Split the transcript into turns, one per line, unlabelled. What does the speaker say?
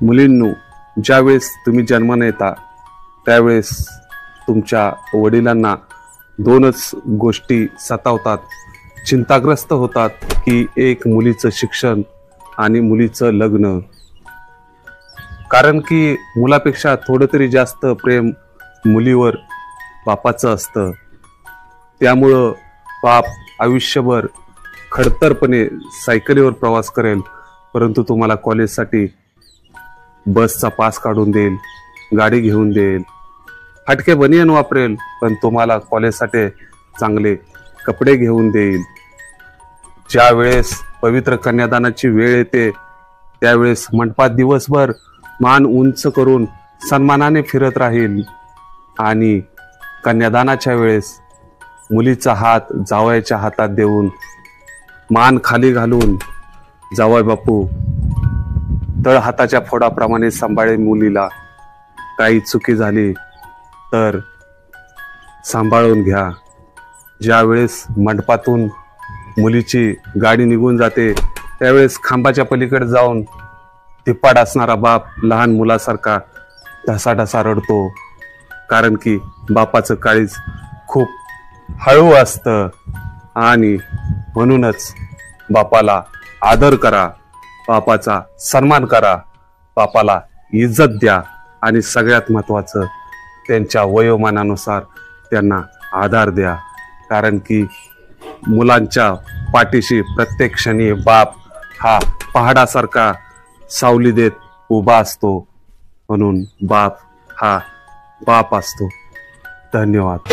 मुलींनो, ज्यावेळेस तुम्ही जन्माला येता त्यावेळेस तुमच्या वडिलांना दोनच गोष्टी सतावतात, चिंताग्रस्त होतात की एक मुलीचं शिक्षण आणि मुलीचं लग्न. कारण की मुलापेक्षा थोडं तरी जास्त प्रेम मुलीवर बापाचं असतं. त्यामुळं बाप आयुष्यभर खडतरपणे सायकलीवर प्रवास करेल, परंतु तुम्हाला कॉलेजसाठी बसचा पास काढून देईल, गाडी घेऊन देईल, हटके बनियन वापरेल, पण तुम्हाला कॉलेजसाठी चांगले कपडे घेऊन देईल. ज्या वेळेस पवित्र कन्यादानाची वेळ येते त्यावेळेस मंडपात दिवसभर मान उंच करून सन्मानाने फिरत राहील आणि कन्यादानाच्या वेळेस मुलीचा हात जावयाच्या हातात देऊन मान खाली घालून, जावई बापू तळ हाताच्या फोडाप्रमाणे सांभाळेल मुलीला. काही चुकी झाली तर सांभाळून घ्या. ज्यावेळेस मंडपातून मुलीची गाडी निघून जाते त्यावेळेस खांबाच्या पलीकडे जाऊन धिप्पाड असणारा बाप लहान मुलासारखा ढसाढसा रडतो. कारण की बापाचं काळीज खूप हळू असतं आणि म्हणूनच बापाला आदर करा, बापाचा सन्मान करा, बापाला इज्जत द्या आणि सगळ्यात महत्त्वाचं त्यांच्या वयोमानानुसार त्यांना आधार द्या. कारण की मुलांच्या पाठीशी प्रत्येक क्षणी बाप हा पहाडासारखा सावली देत उभा असतो. म्हणून बाप हा बाप असतो. धन्यवाद.